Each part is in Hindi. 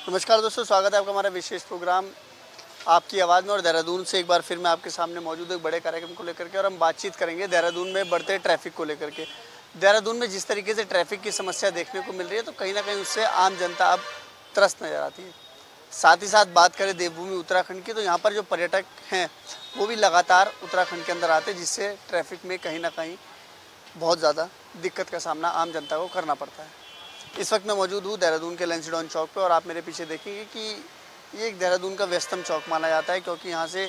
नमस्कार दोस्तों, स्वागत है आपका हमारा विशेष प्रोग्राम आपकी आवाज़ में। और देहरादून से एक बार फिर मैं आपके सामने मौजूद एक बड़े कार्यक्रम को लेकर के, और हम बातचीत करेंगे देहरादून में बढ़ते ट्रैफिक को लेकर के। देहरादून में जिस तरीके से ट्रैफिक की समस्या देखने को मिल रही है, तो कहीं ना कहीं उससे आम जनता अब त्रस्त नज़र आती है। साथ ही साथ बात करें देवभूमि उत्तराखंड की, तो यहाँ पर जो पर्यटक हैं वो भी लगातार उत्तराखंड के अंदर आते हैं, जिससे ट्रैफिक में कहीं ना कहीं बहुत ज़्यादा दिक्कत का सामना आम जनता को करना पड़ता है। इस वक्त मैं मौजूद हूँ देहरादून के लंसडाउन चौक पे, और आप मेरे पीछे देखेंगे कि ये एक देहरादून का व्यस्तम चौक माना जाता है, क्योंकि यहाँ से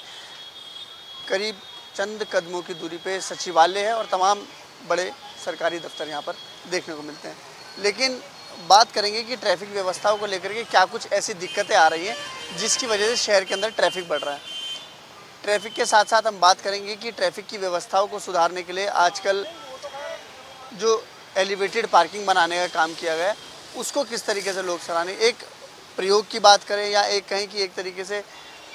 करीब चंद कदमों की दूरी पे सचिवालय है और तमाम बड़े सरकारी दफ्तर यहाँ पर देखने को मिलते हैं। लेकिन बात करेंगे कि ट्रैफिक व्यवस्थाओं को लेकर के क्या कुछ ऐसी दिक्कतें आ रही हैं जिसकी वजह से शहर के अंदर ट्रैफिक बढ़ रहा है। ट्रैफिक के साथ साथ हम बात करेंगे कि ट्रैफिक की व्यवस्थाओं को सुधारने के लिए आजकल जो एलिवेटेड पार्किंग बनाने का काम किया गया है, उसको किस तरीके से लोग सराहनीय, एक प्रयोग की बात करें या एक कहीं की एक तरीके से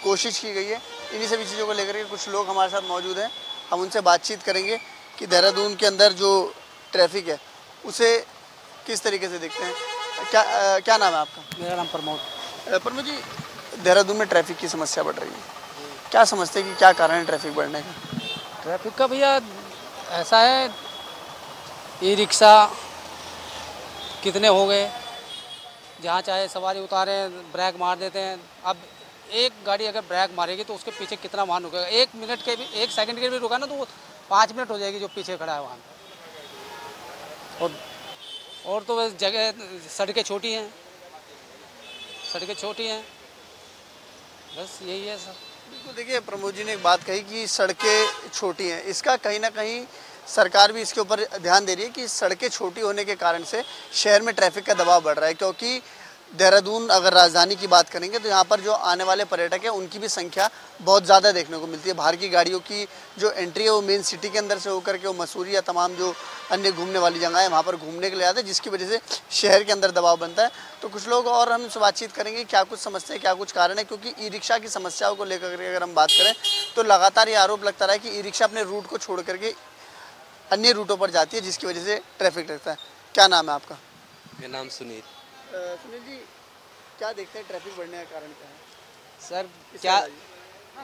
कोशिश की गई है। इन्हीं सभी चीज़ों को लेकर के कुछ लोग हमारे साथ मौजूद हैं, हम उनसे बातचीत करेंगे कि देहरादून के अंदर जो ट्रैफिक है उसे किस तरीके से देखते हैं। क्या नाम है आपका? मेरा नाम प्रमोद। प्रमोद जी, देहरादून में ट्रैफिक की समस्या बढ़ रही है, क्या समझते हैं कि क्या कारण है ट्रैफिक बढ़ने का? ट्रैफिक का भैया ऐसा है, ई रिक्शा कितने हो गए, जहाँ चाहे सवारी उतारे ब्रेक मार देते हैं। अब एक गाड़ी अगर ब्रेक मारेगी तो उसके पीछे कितना वाहन रुकेगा। 1 मिनट के भी 1 सेकंड के भी रुका ना तो वो 5 मिनट हो जाएगी जो पीछे खड़ा है वाहन। और तो बस जगह सड़कें छोटी हैं, बस यही है सर। बिल्कुल, देखिए प्रमोद जी ने एक बात कही कि सड़कें छोटी हैं, इसका कहीं ना कहीं सरकार भी इसके ऊपर ध्यान दे रही है कि सड़कें छोटी होने के कारण से शहर में ट्रैफिक का दबाव बढ़ रहा है। क्योंकि देहरादून अगर राजधानी की बात करेंगे तो यहाँ पर जो आने वाले पर्यटक हैं उनकी भी संख्या बहुत ज़्यादा देखने को मिलती है। बाहर की गाड़ियों की जो एंट्री है वो मेन सिटी के अंदर से होकर के वो मसूरी या तमाम जो अन्य घूमने वाली जगह है वहाँ पर घूमने के लिए आते हैं, जिसकी वजह से शहर के अंदर दबाव बनता है। तो कुछ लोग और हम इनसे बातचीत करेंगे क्या कुछ समस्या है, क्या कुछ कारण है। क्योंकि ई रिक्शा की समस्याओं को लेकर के अगर हम बात करें तो लगातार ये आरोप लगता रहा है कि ई रिक्शा अपने रूट को छोड़ करके अन्य रूटों पर जाती है, जिसकी वजह से ट्रैफिक लगता है। क्या नाम है आपका? मेरा नाम सुनील। सुनील जी, क्या देखते हैं ट्रैफिक बढ़ने का कारण क्या है? सर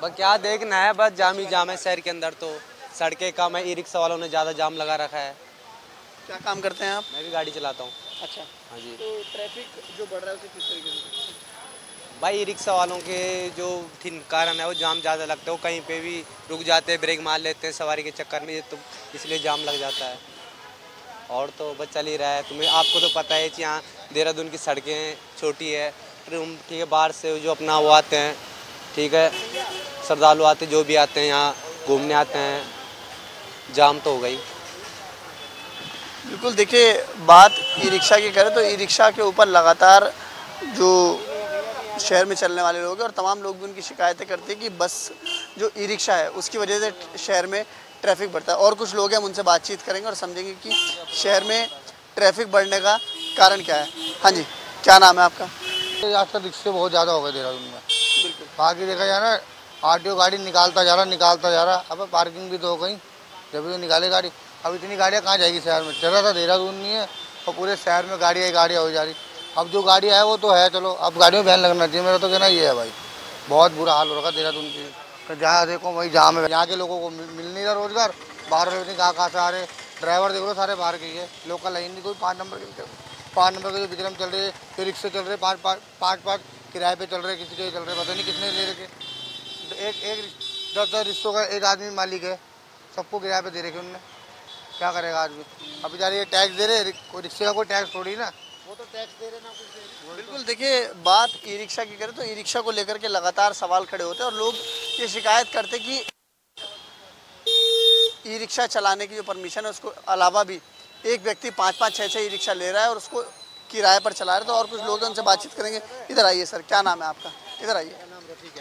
क्या देखना है, बस जाम ही जाम है शहर के अंदर। तो सड़कें कम है, ई रिक्शा वालों ने ज़्यादा जाम लगा रखा है। क्या काम करते हैं आप? मैं भी गाड़ी चलाता हूँ। अच्छा, हाँ जी। तो ट्रैफिक जो बढ़ रहा है उसे किस तरीके से? भाई ई रिक्शा वालों के जो कारण है वो जाम ज़्यादा लगता है, वो कहीं पे भी रुक जाते हैं, ब्रेक मार लेते हैं सवारी के चक्कर में, तो इसलिए जाम लग जाता है। और तो बस चल ही रहा है। तुम्हें आपको तो पता है कि यहाँ देहरादून की सड़कें छोटी है, ठीक है। बाहर से जो अपना वो आते हैं, ठीक है, श्रद्धालु आते जो भी आते हैं यहाँ घूमने आते हैं, जाम तो हो गई। बिल्कुल, देखिए बात ई रिक्शा की करें तो ई रिक्शा के ऊपर लगातार जो शहर में चलने वाले लोग हैं और तमाम लोग भी उनकी शिकायतें करते हैं कि बस जो ई रिक्शा है उसकी वजह से शहर में ट्रैफिक बढ़ता है। और कुछ लोग हैं, हम उनसे बातचीत करेंगे और समझेंगे कि शहर में ट्रैफिक बढ़ने का कारण क्या है। हाँ जी, क्या नाम है आपका? आजकल रिक्शे बहुत ज़्यादा हो गए देहरादून में। बिल्कुल, बाकी देखा जाए ना, आरटीओ गाड़ी निकालता जा रहा। अब पार्किंग भी तो हो गई, जब भी तो निकाले गाड़ी। अब इतनी गाड़ियाँ कहाँ जाएगी शहर में? जगह तो देहरादून नहीं है और पूरे शहर में गाड़ियाँ हो जा रही। अब जो गाड़ी है वो तो है, चलो अब गाड़ियों में बैन लगना चाहिए। मेरा तो कहना ये है भाई, बहुत बुरा हाल हो रखा देहरादून की। तो जहाँ देखो वही जाम है। यहाँ के लोगों को मिल नहीं रहा रोजगार, बाहर लोग कहाँ से आ रहे। ड्राइवर देख लो सारे बाहर के ही है, लोकल है नहीं कोई। 5 नंबर के जो विक्रम चल रहे, फिर रिक्शे चल रहे, 5 किराए पे चल रहे, किसी के चल रहे, पता नहीं कितने ले रखे। एक 10 रिक्शों का एक आदमी मालिक है, सबको किराए पे दे रखे उनने। क्या करेगा आदमी? अब बेचारे ये टैक्स दे रहे, रिक्शे का कोई टैक्स थोड़ी ना, वो तो टैक्स दे रहे ना कुछ। बिल्कुल, देखिए बात ई रिक्शा की करें तो ई रिक्शा को लेकर के लगातार सवाल खड़े होते हैं और लोग ये शिकायत करते कि ई रिक्शा चलाने की जो परमिशन है उसको अलावा भी एक व्यक्ति 5-5, 6-6 ई रिक्शा ले रहा है और उसको किराए पर चला रहा है। तो और कुछ लोग हैं, उनसे बातचीत करेंगे। इधर आइए सर, क्या नाम है आपका? इधर आइए। रफीक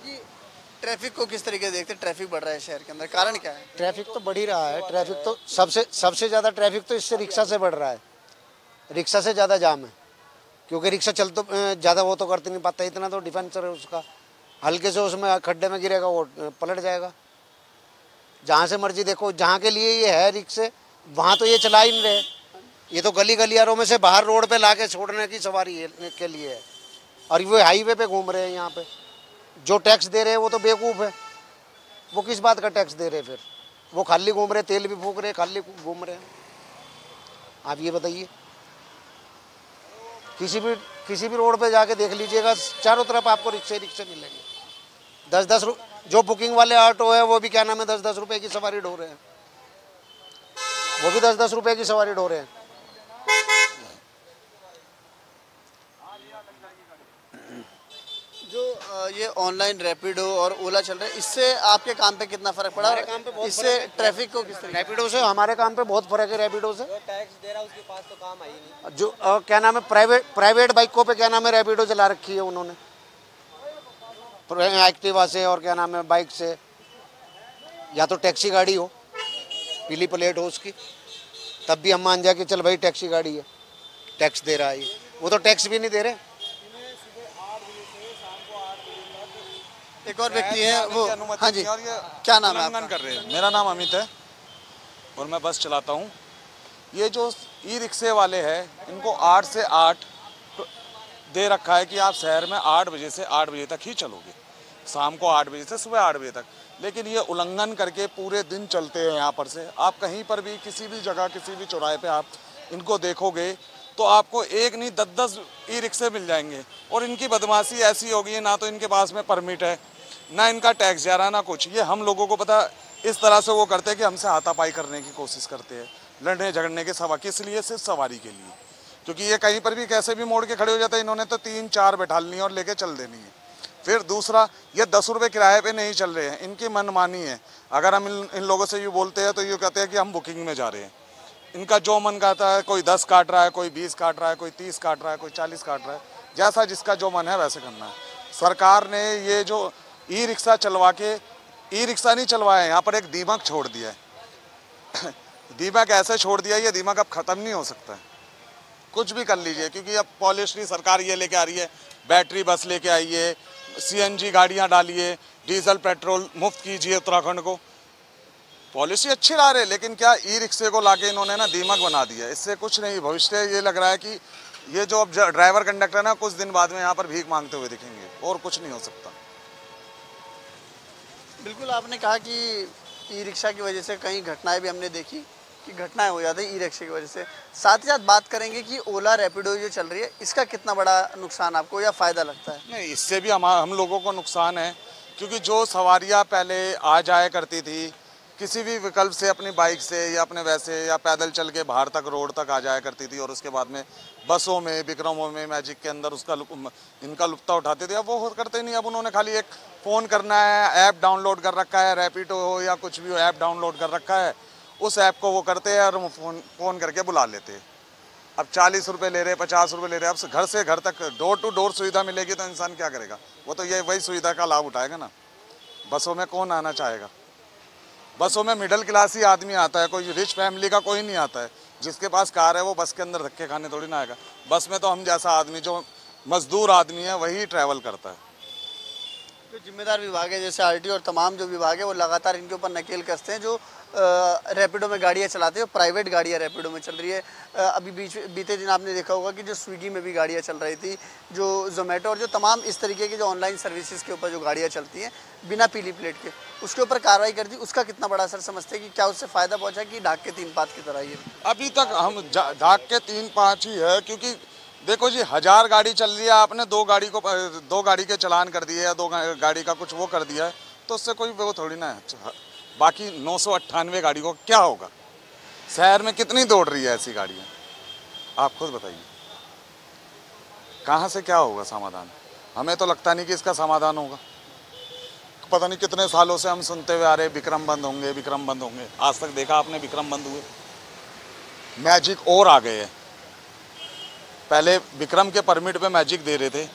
जी, ट्रैफिक को किस तरीके से देखते हैं? ट्रैफिक बढ़ रहा है शहर के अंदर, कारण क्या है? ट्रैफिक तो बढ़ ही रहा है। ट्रैफिक तो सबसे ज़्यादा ट्रैफिक तो इससे रिक्शा से बढ़ रहा है। रिक्शा से ज़्यादा जाम है, क्योंकि रिक्शा चल तो ज़्यादा वो तो करते नहीं पाता, इतना तो डिफेंसर है उसका। हल्के से उसमें खड्डे में गिरेगा वो पलट जाएगा। जहाँ से मर्जी देखो, जहाँ के लिए ये है रिक्शे वहाँ तो ये चला ही नहीं रहे। ये तो गली गलियारों में से बाहर रोड पे लाके छोड़ने की सवारी के लिए है। और वो हाईवे पे घूम रहे हैं यहाँ पे। जो टैक्स दे रहे हैं वो तो बेवकूफ़ है, वो किस बात का टैक्स दे रहे हैं फिर? वो खाली घूम रहे, तेल भी फूक रहे, खाली घूम रहे हैं। आप ये बताइए, किसी भी रोड पे जाके देख लीजिएगा, चारों तरफ आपको रिक्शे मिलेंगे। 10-10 जो बुकिंग वाले ऑटो है वो भी क्या नाम है 10-10 रुपए की सवारी ढो रहे हैं, वो भी 10-10 रुपए की सवारी ढो रहे हैं। जो ये ऑनलाइन रैपिडो और ओला चल रहे हैं, इससे आपके काम पे कितना फर्क पड़ा? काम पे बहुत इससे ट्रैफिक को किस तरीके? रैपिडो से हमारे काम पे बहुत फर्क है। रैपिडो से जो टैक्स दे रहा है उसके पास तो काम आई नहीं। जो क्या नाम है प्राइवेट बाइकों पे क्या नाम है रैपिडो चला रखी है उन्होंने, एक्टिवा से और क्या नाम है बाइक से, या तो टैक्सी गाड़ी हो, पीली प्लेट हो उसकी, तब भी हम मान जाए कि चल भाई टैक्सी गाड़ी है, टैक्स दे रहा है ये। वो तो टैक्स भी नहीं दे रहे। एक और व्यक्ति है वो, हाँ जी, क्या नाम है आपका? कर रहे हैं। मेरा नाम अमित है और मैं बस चलाता हूँ। ये जो ई रिक्शे वाले हैं इनको 8 से 8 दे रखा है कि आप शहर में 8 बजे से 8 बजे तक ही चलोगे, शाम को 8 बजे से सुबह 8 बजे तक। लेकिन ये उल्लंघन करके पूरे दिन चलते हैं। यहाँ पर से आप कहीं पर भी किसी भी जगह किसी भी चौराहे पे आप इनको देखोगे तो आपको एक नहीं 10-10 ई रिक्शे मिल जाएंगे। और इनकी बदमाशी ऐसी होगी है, ना तो इनके पास में परमिट है, ना इनका टैक्स जा रहा, ना कुछ। ये हम लोगों को पता इस तरह से वो करते हैं कि हमसे हाथापाई करने की कोशिश करते हैं, लड़ने झगड़ने के सवा, किस लिए? सिर्फ सवारी के लिए। क्योंकि ये कहीं पर भी कैसे भी मोड़ के खड़े हो जाते हैं, इन्होंने तो 3-4 बैठा ली और लेके चल देनी है। फिर दूसरा, ये 10 रुपये किराए पे नहीं चल रहे हैं, इनकी मनमानी है। अगर हम इन लोगों से ये बोलते हैं तो ये कहते हैं कि हम बुकिंग में जा रहे हैं। इनका जो मन करता है, कोई 10 काट रहा है, कोई 20 काट रहा है, कोई 30 काट रहा है, कोई 40 काट रहा है, जैसा जिसका जो मन है वैसे करना है। सरकार ने ये जो ई रिक्शा चलवा के, ई रिक्शा नहीं चलवाया, यहाँ पर एक दीमक छोड़ दिया है। दीमक ऐसे छोड़ दिया, ये दीमक अब ख़त्म नहीं हो सकता है। कुछ भी कर लीजिए, क्योंकि अब पॉलिसी सरकार ये लेके आ रही है, बैटरी बस लेके आई है, CNG गाड़ियाँ डालिए, डीजल पेट्रोल मुफ्त कीजिए उत्तराखंड को। पॉलिसी अच्छी ला रहे, लेकिन क्या ई रिक्शे को लाके इन्होंने ना दीमक बना दिया। इससे कुछ नहीं, भविष्य ये लग रहा है कि ये जो अब ड्राइवर कंडक्टर ना कुछ दिन बाद में यहाँ पर भीख मांगते हुए दिखेंगे, और कुछ नहीं हो सकता। बिल्कुल, आपने कहा कि ई रिक्शा की वजह से कई घटनाएं भी हमने देखी कि घटनाएं हो जाती है ई रिक्शा की वजह से। साथ ही साथ बात करेंगे कि ओला रैपिडो जो चल रही है, इसका कितना बड़ा नुकसान आपको या फ़ायदा लगता है? नहीं, इससे भी हम लोगों को नुकसान है, क्योंकि जो सवारियाँ पहले आ जाया करती थी किसी भी विकल्प से, अपनी बाइक से या अपने वैसे या पैदल चल के बाहर तक रोड तक आ जाया करती थी, और उसके बाद में बसों में, विक्रमों में, मैजिक के अंदर उसका इनका लुत्फ़ा उठाते थे। अब वो करते नहीं। अब उन्होंने खाली एक फ़ोन करना है, ऐप डाउनलोड कर रखा है, रैपिडो हो या कुछ भी हो, ऐप डाउनलोड कर रखा है, उस ऐप को वो करते हैं और फ़ोन करके बुला लेते हैं। अब 40 रुपये ले रहे, 50 रुपये ले रहे। अब घर से घर तक डोर टू डोर सुविधा मिलेगी तो इंसान क्या करेगा? वो तो ये वही सुविधा का लाभ उठाएगा ना। बसों में कौन आना चाहेगा? बसों में मिडिल क्लास ही आदमी आता है, कोई रिच फैमिली का कोई नहीं आता है। जिसके पास कार है वो बस के अंदर धक्के खाने थोड़ी ना आएगा। बस में तो हम जैसा आदमी, जो मजदूर आदमी है, वही ट्रैवल करता है। जो जिम्मेदार विभाग है जैसे RTO और तमाम जो विभाग है, वो लगातार इनके ऊपर नकेल कसते हैं। जो रैपिडो में गाड़ियाँ चलाते हैं, प्राइवेट गाड़ियाँ रैपिडो में चल रही है। अभी बीते दिन आपने देखा होगा कि जो स्विगी में भी गाड़ियाँ चल रही थी, जो जोमेटो और जो तमाम इस तरीके की जो ऑनलाइन सर्विसेज के ऊपर जो गाड़ियाँ चलती हैं बिना पीली प्लेट के, उसके ऊपर कार्रवाई कर दी। उसका कितना बड़ा असर समझते हैं कि क्या उससे फ़ायदा पहुँचा कि ढाक के 3 पात की तरह? ये अभी तक हम ढाक के 3-5 ही है, क्योंकि देखो जी, 1000 गाड़ी चल रही है, आपने 2 गाड़ी के चालान कर दिए या 2 गाड़ी का कुछ वो कर दिया है, तो उससे कोई वो थोड़ी ना है। बाकी 998 गाड़ी को क्या होगा? शहर में कितनी दौड़ रही है ऐसी गाड़ियाँ, आप खुद बताइए। कहाँ से क्या होगा समाधान? हमें तो लगता नहीं कि इसका समाधान होगा। पता नहीं कितने सालों से हम सुनते हुए आ रहे, विक्रम बंद होंगे, विक्रम बंद होंगे। आज तक देखा आपने विक्रम बंद हुए? मैजिक और आ गए हैं। पहले विक्रम के परमिट पे मैजिक दे रहे थे,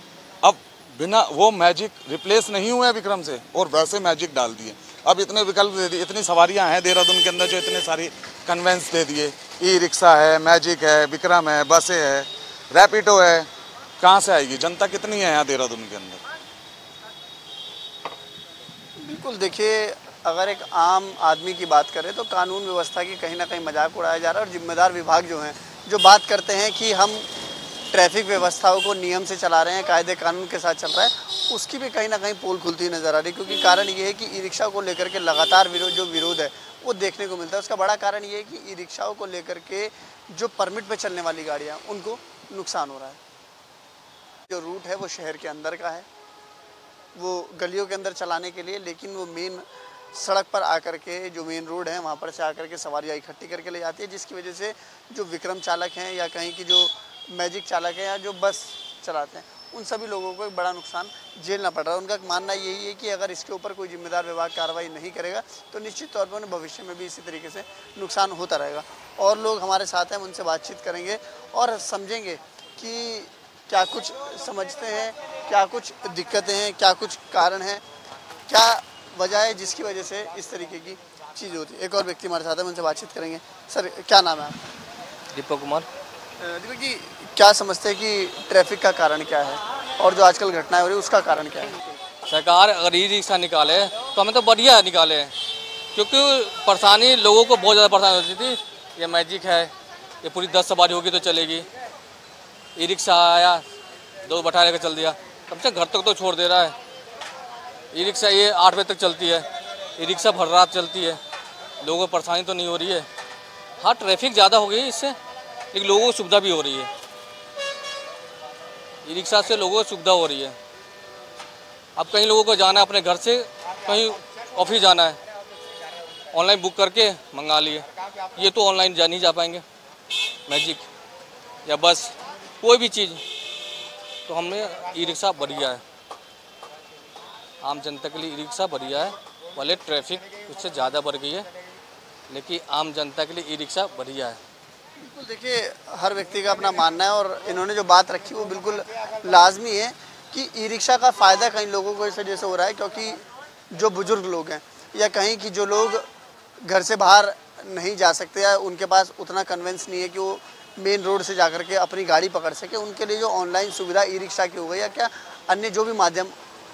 अब बिना वो मैजिक रिप्लेस नहीं हुए विक्रम से, और वैसे मैजिक डाल दिए। अब इतने विकल्प दे दिए, इतनी सवारियां हैं देहरादून के अंदर, जो इतने सारी कन्वेंस दे दिए। ई रिक्शा है, मैजिक है, विक्रम है, बसें है, रैपिडो है, कहाँ से आएगी? जनता कितनी है यहाँ देहरादून के अंदर? बिल्कुल, देखिए, अगर एक आम आदमी की बात करें तो कानून व्यवस्था की कहीं ना कहीं मजाक उड़ाया जा रहा है। और जिम्मेदार विभाग जो हैं, जो बात करते हैं कि हम ट्रैफिक व्यवस्थाओं को नियम से चला रहे हैं, कायदे कानून के साथ चल रहा है, उसकी भी कहीं ना कहीं पोल खुलती नज़र आ रही है। क्योंकि कारण ये है कि ई रिक्शा को लेकर के लगातार विरोध है वो देखने को मिलता है। उसका बड़ा कारण ये है कि ई रिक्शाओं को लेकर के जो परमिट पे चलने वाली गाड़ियाँ उनको नुकसान हो रहा है। जो रूट है वो शहर के अंदर का है, वो गलियों के अंदर चलाने के लिए, लेकिन वो मेन सड़क पर आकर के जो मेन रोड है वहाँ पर से आकर के सवारियाँ इकट्ठी करके ले जाती है, जिसकी वजह से जो विक्रम चालक हैं या कहीं की जो मैजिक चालक हैं या जो बस चलाते हैं उन सभी लोगों को एक बड़ा नुकसान झेलना पड़ रहा है। उनका मानना यही है कि अगर इसके ऊपर कोई जिम्मेदार विभाग कार्रवाई नहीं करेगा तो निश्चित तौर पर उन्हें भविष्य में भी इसी तरीके से नुकसान होता रहेगा। और लोग हमारे साथ हैं, हम उनसे बातचीत करेंगे और समझेंगे कि क्या कुछ समझते हैं, क्या कुछ दिक्कतें हैं, क्या कुछ कारण हैं, क्या वजह है जिसकी वजह से इस तरीके की चीज़ होती है। एक और व्यक्ति हमारे साथ है, उनसे बातचीत करेंगे। सर, क्या नाम है आपका? दीपक कुमार। दीपक जी, क्या समझते हैं कि ट्रैफिक का कारण क्या है और जो आजकल घटनाएं हो रही है उसका कारण क्या है? सरकार अगर ई रिक्शा निकाले तो हमें तो बढ़िया निकाले, क्योंकि परेशानी लोगों को बहुत ज़्यादा परेशानी होती थी। ये मैजिक है, ये पूरी 10 सवारी होगी तो चलेगी। ई रिक्शा आया, 2 बैठा लेकर चल दिया, कम से घर तक तो छोड़ दे रहा है। ई रिक्शा ये 8 बजे तक चलती है, ई रिक्शा भर रात चलती है, लोगों को परेशानी तो नहीं हो रही है। हाँ, ट्रैफिक ज़्यादा हो गई इससे, लेकिन लोगों को सुविधा भी हो रही है। ई रिक्शा से लोगों को सुविधा हो रही है। अब कई लोगों को जाना है अपने घर से कहीं ऑफिस जाना है, ऑनलाइन बुक करके मंगा लिए। ये तो ऑनलाइन नहीं जा पाएंगे, मैजिक या बस कोई भी चीज़, तो हमने ई रिक्शा बढ़िया है। आम जनता के लिए ई रिक्शा बढ़िया है। भले ट्रैफिक उससे ज़्यादा बढ़ गई है, लेकिन आम जनता के लिए ई रिक्शा बढ़िया है। बिल्कुल, देखिए हर व्यक्ति का अपना मानना है और इन्होंने जो बात रखी वो बिल्कुल लाजमी है कि ई रिक्शा का फ़ायदा कई लोगों को इस वजह से हो रहा है क्योंकि जो बुजुर्ग लोग हैं या कहीं की जो लोग घर से बाहर नहीं जा सकते या उनके पास उतना कन्वेंस नहीं है कि वो मेन रोड से जाकर के अपनी गाड़ी पकड़ सके, उनके लिए जो ऑनलाइन सुविधा ई रिक्शा की हो गई या क्या अन्य जो भी माध्यम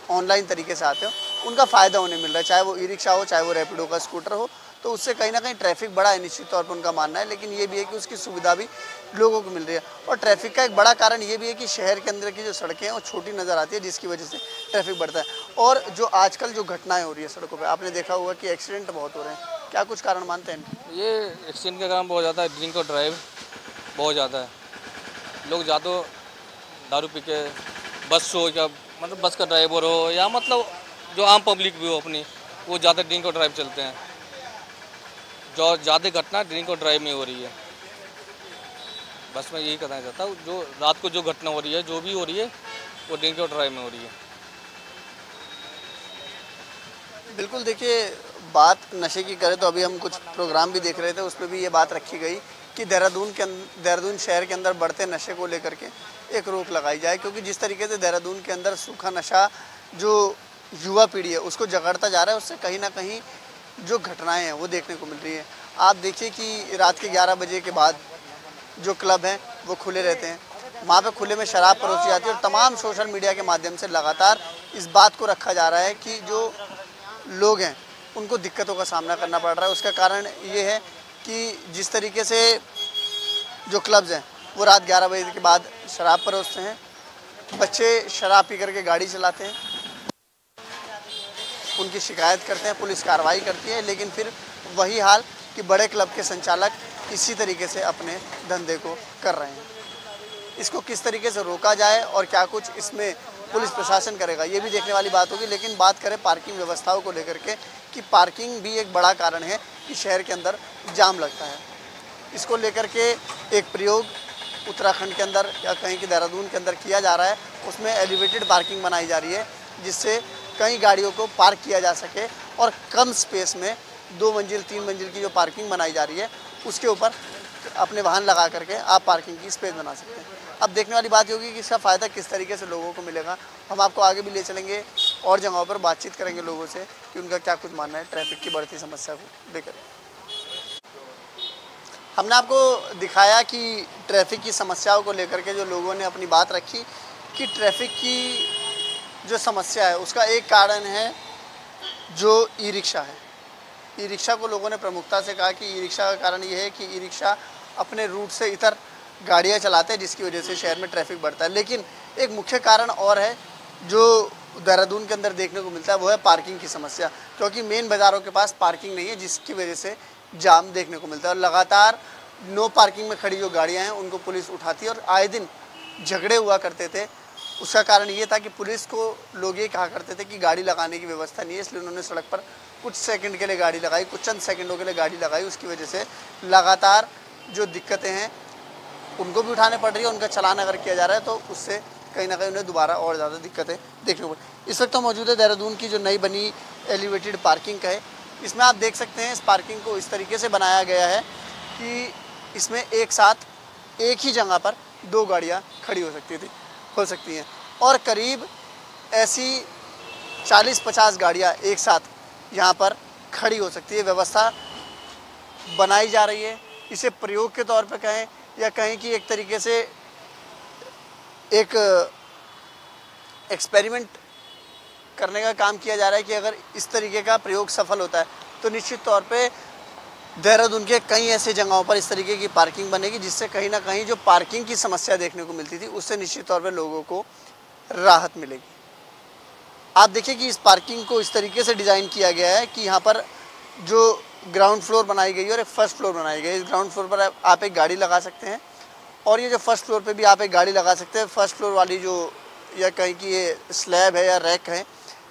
ऑनलाइन तरीके से आते हो उनका फ़ायदा उन्हें मिल रहा है। चाहे वो ई रिक्शा हो, चाहे वो रैपिडो का स्कूटर हो, तो उससे कहीं ना कहीं ट्रैफिक बढ़ा है निश्चित तौर पर उनका मानना है। लेकिन ये भी है कि उसकी सुविधा भी लोगों को मिल रही है। और ट्रैफिक का एक बड़ा कारण ये भी है कि शहर के अंदर की जो सड़कें हैं वो छोटी नज़र आती है, जिसकी वजह से ट्रैफिक बढ़ता है। और जो आजकल जो घटनाएं हो रही है सड़कों पर, आपने देखा होगा कि एक्सीडेंट बहुत हो रहे हैं, क्या कुछ कारण मानते हैं? ये एक्सीडेंट का कारण बहुत ज़्यादा है, ड्रिंक और ड्राइव बहुत ज़्यादा है। लोग या तो दारू पी के बस हो या मतलब बस का ड्राइवर हो या मतलब जो आम पब्लिक भी हो अपनी, वो ज़्यादा ड्रिंक और ड्राइव चलते हैं। जो ज़्यादा घटना ड्रिंक और ड्राइव में हो रही है। बस मैं यही कहना चाहता हूँ, जो रात को जो घटना हो रही है, जो भी हो रही है, वो ड्रिंक और ड्राइव में हो रही है। बिल्कुल, देखिए बात नशे की करें तो अभी हम कुछ प्रोग्राम भी देख रहे थे, उसमें भी ये बात रखी गई कि देहरादून शहर के अंदर बढ़ते नशे को लेकर के एक रोक लगाई जाए, क्योंकि जिस तरीके से देहरादून के अंदर सूखा नशा जो युवा पीढ़ी है उसको जकड़ता जा रहा है, उससे कहीं ना कहीं जो घटनाएं हैं वो देखने को मिल रही है। आप देखिए कि रात के 11 बजे के बाद जो क्लब हैं वो खुले रहते हैं, वहाँ पे खुले में शराब परोसी जाती है और तमाम सोशल मीडिया के माध्यम से लगातार इस बात को रखा जा रहा है कि जो लोग हैं उनको दिक्कतों का सामना करना पड़ रहा है। उसका कारण ये है कि जिस तरीके से जो क्लब्स हैं वो रात 11 बजे के बाद शराब परोसते हैं, बच्चे शराब पी करके गाड़ी चलाते हैं, उनकी शिकायत करते हैं, पुलिस कार्रवाई करती है, लेकिन फिर वही हाल कि बड़े क्लब के संचालक इसी तरीके से अपने धंधे को कर रहे हैं। इसको किस तरीके से रोका जाए और क्या कुछ इसमें पुलिस प्रशासन करेगा, ये भी देखने वाली बात होगी। लेकिन बात करें पार्किंग व्यवस्थाओं को लेकर के कि पार्किंग भी एक बड़ा कारण है कि शहर के अंदर जाम लगता है। इसको लेकर के एक प्रयोग उत्तराखंड के अंदर या कहीं कि देहरादून के अंदर किया जा रहा है, उसमें एलिवेटेड पार्किंग बनाई जा रही है जिससे कई गाड़ियों को पार्क किया जा सके और कम स्पेस में 2 मंजिल 3 मंजिल की जो पार्किंग बनाई जा रही है उसके ऊपर अपने वाहन लगा करके आप पार्किंग की स्पेस बना सकते हैं। अब देखने वाली बात होगी कि इसका फ़ायदा किस तरीके से लोगों को मिलेगा। हम आपको आगे भी ले चलेंगे और जगहों पर बातचीत करेंगे लोगों से कि उनका क्या कुछ मानना है ट्रैफिक की बढ़ती समस्या को लेकर। हमने आपको दिखाया कि ट्रैफिक की समस्याओं को लेकर के जो लोगों ने अपनी बात रखी कि ट्रैफिक की जो समस्या है उसका एक कारण है जो ई रिक्शा है। ई रिक्शा को लोगों ने प्रमुखता से कहा कि ई रिक्शा का कारण ये है कि ई रिक्शा अपने रूट से इतर गाड़ियाँ चलाते हैं, जिसकी वजह से शहर में ट्रैफिक बढ़ता है। लेकिन एक मुख्य कारण और है जो देहरादून के अंदर देखने को मिलता है, वो है पार्किंग की समस्या, क्योंकि मेन बाज़ारों के पास पार्किंग नहीं है, जिसकी वजह से जाम देखने को मिलता है। और लगातार नो पार्किंग में खड़ी जो गाड़ियाँ हैं उनको पुलिस उठाती है और आए दिन झगड़े हुआ करते थे। उसका कारण ये था कि पुलिस को लोग ये कहा करते थे कि गाड़ी लगाने की व्यवस्था नहीं है, इसलिए उन्होंने सड़क पर कुछ सेकंड के लिए गाड़ी लगाई, कुछ चंद सेकंडों के लिए गाड़ी लगाई। उसकी वजह से लगातार जो दिक्कतें हैं उनको भी उठाने पड़ रही है। उनका चालान अगर किया जा रहा है तो उससे कहीं ना कहीं उन्हें दोबारा और ज़्यादा दिक्कतें देखने को मिली। इस वक्त तो मौजूद है देहरादून की जो नई बनी एलिवेटेड पार्किंग का है। इसमें आप देख सकते हैं इस पार्किंग को इस तरीके से बनाया गया है कि इसमें एक साथ एक ही जगह पर 2 गाड़ियाँ खड़ी हो सकती हैं और करीब ऐसी 40-50 गाड़ियाँ एक साथ यहाँ पर खड़ी हो सकती है। व्यवस्था बनाई जा रही है। इसे प्रयोग के तौर पे कहें या कहें कि एक तरीके से एक एक्सपेरिमेंट करने का काम किया जा रहा है कि अगर इस तरीके का प्रयोग सफल होता है तो निश्चित तौर पे देहरादून के कई ऐसे जगहों पर इस तरीके की पार्किंग बनेगी, जिससे कहीं ना कहीं जो पार्किंग की समस्या देखने को मिलती थी उससे निश्चित तौर पे लोगों को राहत मिलेगी। आप देखिए कि इस पार्किंग को इस तरीके से डिज़ाइन किया गया है कि यहाँ पर जो ग्राउंड फ्लोर बनाई गई है और एक फर्स्ट फ्लोर बनाई गई है। इस ग्राउंड फ्लोर पर आप एक गाड़ी लगा सकते हैं और ये जो फर्स्ट फ्लोर पे भी आप एक गाड़ी लगा सकते हैं। फर्स्ट फ्लोर वाली जो या कहीं की ये स्लैब है या रैक है,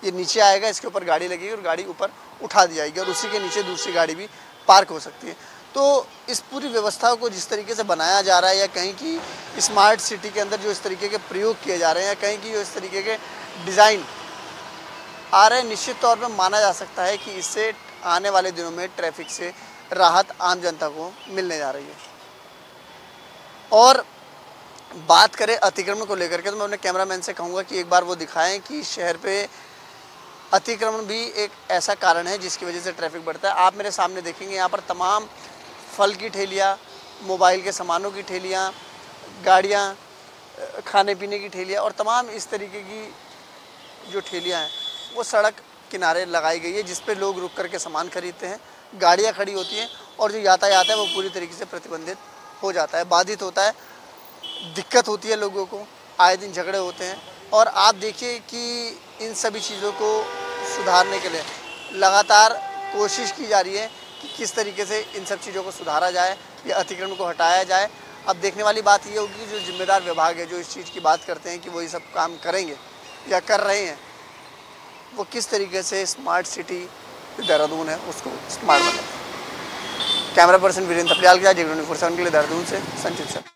ये नीचे आएगा, इसके ऊपर गाड़ी लगेगी और गाड़ी ऊपर उठा दी जाएगी और उसी के नीचे दूसरी गाड़ी भी पार्क हो सकती है। तो इस पूरी व्यवस्था को जिस तरीके से बनाया जा रहा है या कहीं की स्मार्ट सिटी के अंदर जो इस तरीके के प्रयोग किए जा रहे हैं या कहीं की जो इस तरीके के डिज़ाइन आ रहे हैं, निश्चित तौर पर माना जा सकता है कि इससे आने वाले दिनों में ट्रैफिक से राहत आम जनता को मिलने जा रही है। और बात करें अतिक्रमण को लेकर के तो मैं अपने कैमरामैन से कहूँगा कि एक बार वो दिखाएं कि शहर पे अतिक्रमण भी एक ऐसा कारण है जिसकी वजह से ट्रैफिक बढ़ता है। आप मेरे सामने देखेंगे यहाँ पर तमाम फल की ठेलियाँ, मोबाइल के सामानों की ठेलियाँ, गाड़ियाँ, खाने पीने की ठेलियाँ और तमाम इस तरीके की जो ठेलियाँ हैं वो सड़क किनारे लगाई गई है, जिस पे लोग रुक करके सामान खरीदते हैं, गाड़ियाँ खड़ी होती हैं और जो यातायात है वो पूरी तरीके से प्रतिबंधित हो जाता है, बाधित होता है, दिक्कत होती है लोगों को, आए दिन झगड़े होते हैं। और आप देखिए कि इन सभी चीज़ों को सुधारने के लिए लगातार कोशिश की जा रही है कि किस तरीके से इन सब चीज़ों को सुधारा जाए या अतिक्रमण को हटाया जाए। अब देखने वाली बात ये होगी कि जो जिम्मेदार विभाग है, जो इस चीज़ की बात करते हैं कि वो ये सब काम करेंगे या कर रहे हैं, वो किस तरीके से स्मार्ट सिटी देहरादून है उसको स्मार्ट बनाए। कैमरा पर्सन वीरेंद्र थपलियाल के साथ J24 के लिए देहरादून से संचित सर।